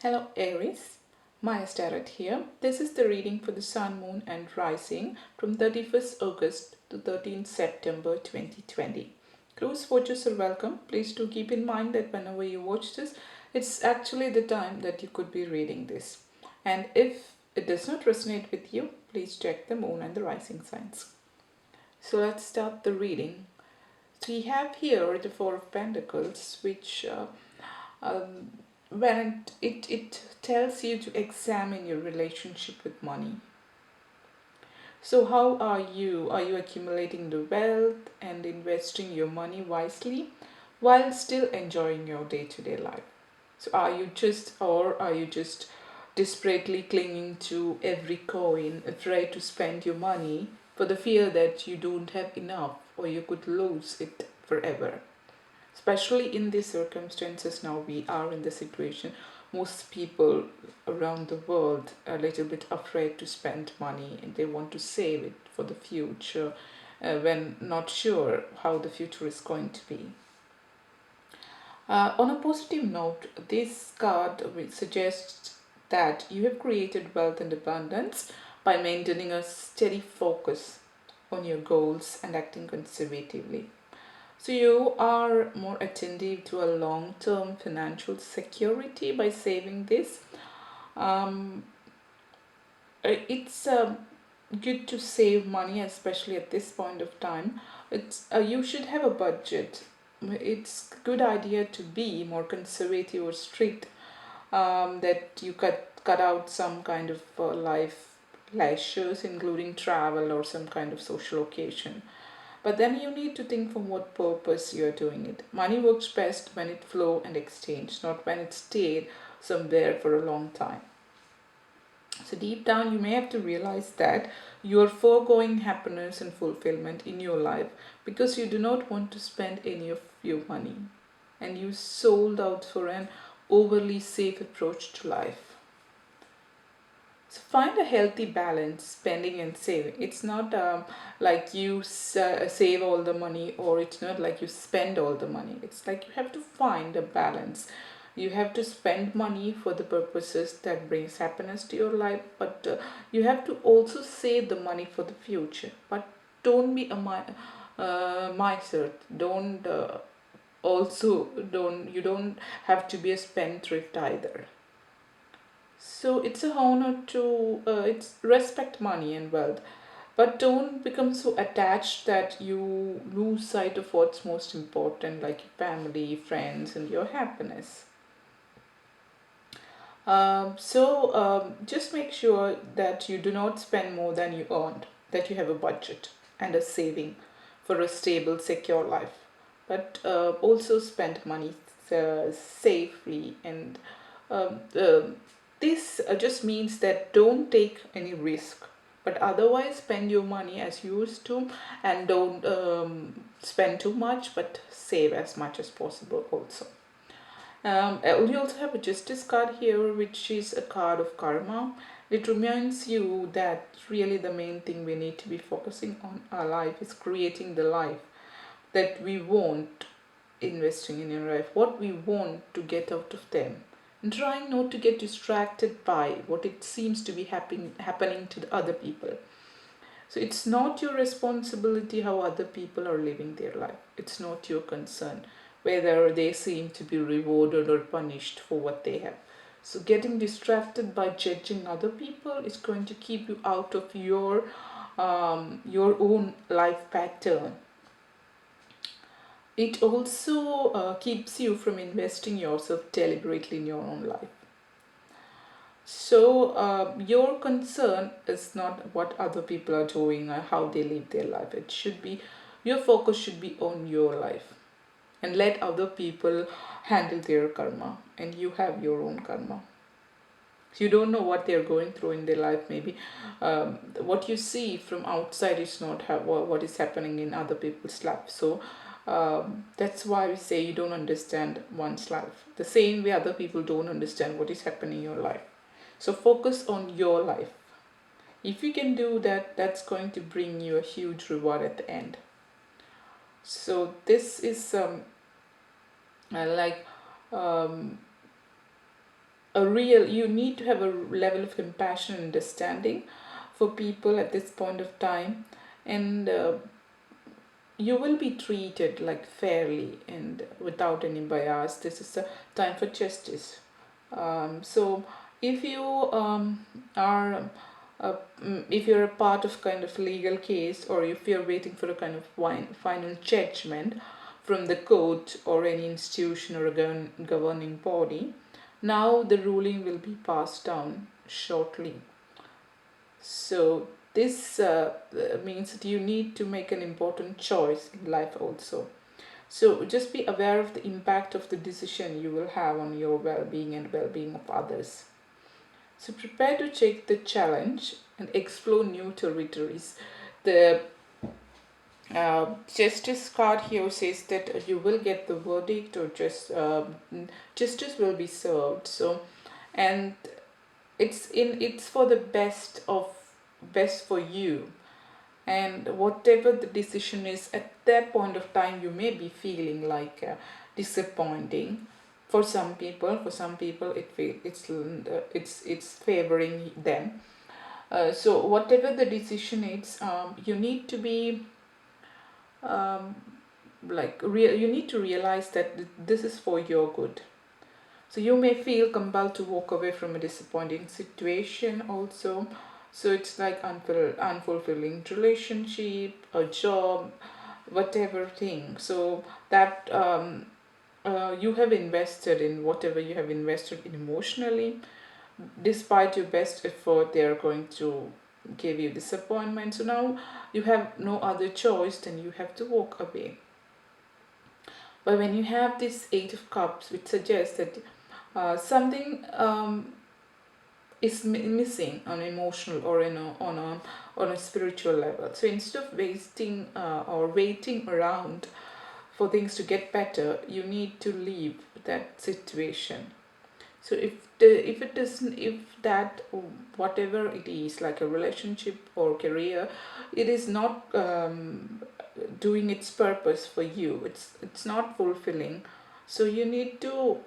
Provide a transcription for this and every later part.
Hello Aries, Maya Starrett here. This is the reading for the Sun, Moon and Rising from 31st August to 13th September 2020. Close watchers are welcome. Please do keep in mind that whenever you watch this, it's actually the time that you could be reading this. And if it does not resonate with you, please check the Moon and the Rising signs. So let's start the reading. So we have here the Four of Pentacles, which um, when it tells you to examine your relationship with money. So how are you? Are you accumulating the wealth and investing your money wisely while still enjoying your day-to-day life? So are you just desperately clinging to every coin, afraid to spend your money for the fear that you don't have enough or you could lose it forever? Especially in these circumstances, now we are in the situation, most people around the world are a little bit afraid to spend money and they want to save it for the future when not sure how the future is going to be. On a positive note, this card suggests that you have created wealth and abundance by maintaining a steady focus on your goals and acting conservatively. So you are more attentive to a long-term financial security by saving this. Um, it's good to save money, especially at this point of time. It's you should have a budget. It's a good idea to be more conservative or strict. That you cut out some kind of life leisures, including travel or some kind of social occasion. But then you need to think for what purpose you are doing it. Money works best when it flow and exchange, not when it stayed somewhere for a long time. So deep down you may have to realize that you are foregoing happiness and fulfillment in your life because you do not want to spend any of your money and you sold out for an overly safe approach to life. So find a healthy balance, spending and saving. It's not like you save all the money, or it's not like you spend all the money. It's like you have to find a balance. You have to spend money for the purposes that brings happiness to your life, but you have to also save the money for the future. But don't be a miser. Don't you don't have to be a spendthrift either. So it's a honor to it's respect money and wealth, but don't become so attached that you lose sight of what's most important, like your family, friends, and your happiness. Just make sure that you do not spend more than you earned, that you have a budget and a saving for a stable, secure life. But also spend money safely. And um, uh, this just means that don't take any risk. But otherwise, spend your money as you used to, and don't spend too much, but save as much as possible also. We also have a justice card here, which is a card of karma. It reminds you that really the main thing we need to be focusing on our life is creating the life that we want, investing in your life, what we want to get out of them. And trying not to get distracted by what it seems to be happening to the other people. So it's not your responsibility how other people are living their life. It's not your concern whether they seem to be rewarded or punished for what they have. So getting distracted by judging other people is going to keep you out of your own life pattern. It also keeps you from investing yourself deliberately in your own life. So, your concern is not what other people are doing or how they live their life. It should be, your focus should be on your life, and let other people handle their karma, and you have your own karma. So you don't know what they're going through in their life. Maybe what you see from outside is not what is happening in other people's life. So that's why we say you don't understand one's life. The same way other people don't understand what is happening in your life. So focus on your life. If you can do that, that's going to bring you a huge reward at the end. So this is like um, you need to have a level of compassion and understanding for people at this point of time, and you will be treated like fairly and without any bias. This is a time for justice. So if you are if you're a part of kind of legal case, or if you're waiting for a kind of final judgment from the court or any institution or a governing body, now the ruling will be passed down shortly. So this means that you need to make an important choice in life also. So just be aware of the impact of the decision you will have on your well-being and well-being of others. So prepare to take the challenge and explore new territories. The justice card here says that you will get the verdict, or just justice will be served. So, and it's for the best for you, and whatever the decision is at that point of time, you may be feeling like disappointing. For some people it's favoring them. So whatever the decision is, you need to be um, you need to realize that this is for your good. So you may feel compelled to walk away from a disappointing situation also. So it's like unfulfilling relationship, a job, whatever thing. So that you have invested in whatever you have invested in emotionally. Despite your best effort, they are going to give you disappointment. So now you have no other choice than you have to walk away. But when you have this Eight of Cups, which suggests that something is missing on emotional or on a spiritual level. So instead of wasting or waiting around for things to get better, you need to leave that situation. So if it doesn't, if that, whatever it is, like a relationship or career, it is not doing its purpose for you, it's not fulfilling, so you need to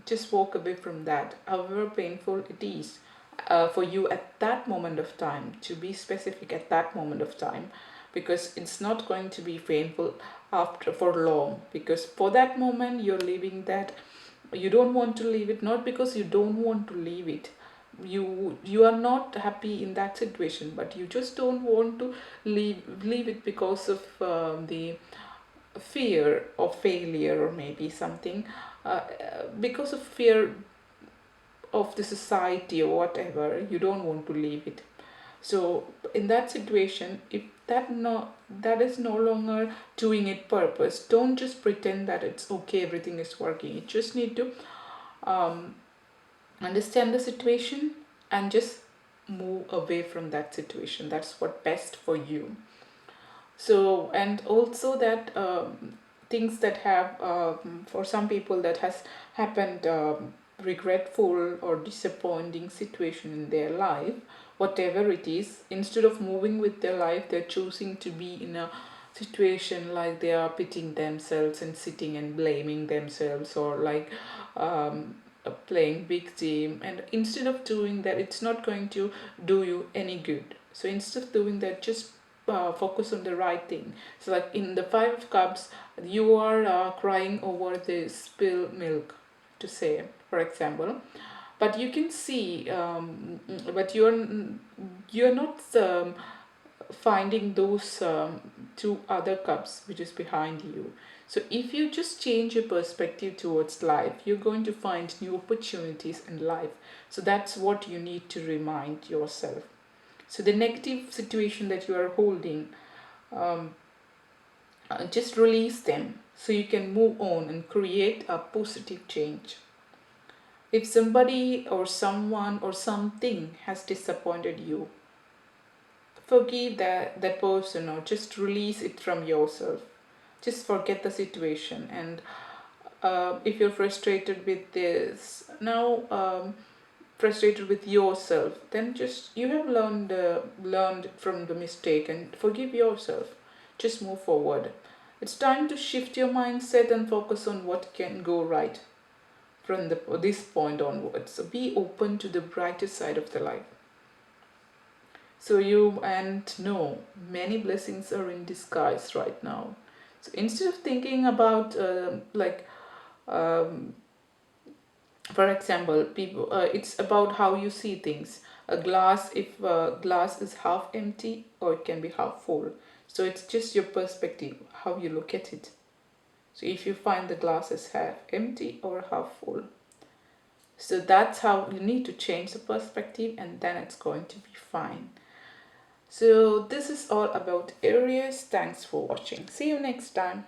just walk away from that, however painful it is for you at that moment of time. To be specific, at that moment of time, because it's not going to be painful after for long, because for that moment you're leaving that. You don't want to leave it, not because you don't want to leave it. You are not happy in that situation, but you just don't want to leave it because of the fear of failure, or maybe something, because of fear of the society or whatever. You don't want to leave it. So in that situation, if that is no longer doing it purpose, don't just pretend that it's okay, everything is working. You just need to um, understand the situation and just move away from that situation. That's what best for you. So, and also that things that have for some people that has happened, regretful or disappointing situation in their life, whatever it is, instead of moving with their life, they're choosing to be in a situation like they are pitying themselves and sitting and blaming themselves, or like playing victim. And instead of doing that, it's not going to do you any good. So instead of doing that, just focus on the right thing. So like in the Five of Cups, you are crying over the spilled milk, to say, for example, but you can see, but you're not finding those two other cups which is behind you. So if you just change your perspective towards life, you're going to find new opportunities in life. So that's what you need to remind yourself. So the negative situation that you are holding, um, just release them so you can move on and create a positive change. If somebody or someone or something has disappointed you, forgive that person, or just release it from yourself. Just forget the situation. And if you're frustrated with this now, frustrated with yourself, then just you have learned from the mistake, and forgive yourself. Just move forward. It's time to shift your mindset and focus on what can go right from this point onwards. So be open to the brighter side of the life. So you and know many blessings are in disguise right now. So instead of thinking about um, for example, people, it's about how you see things. A glass, if glass is half empty or it can be half full. So it's just your perspective, how you look at it. So if you find the glass is half empty or half full, so that's how you need to change the perspective, and then it's going to be fine. So this is all about Aries. Thanks for watching. See you next time.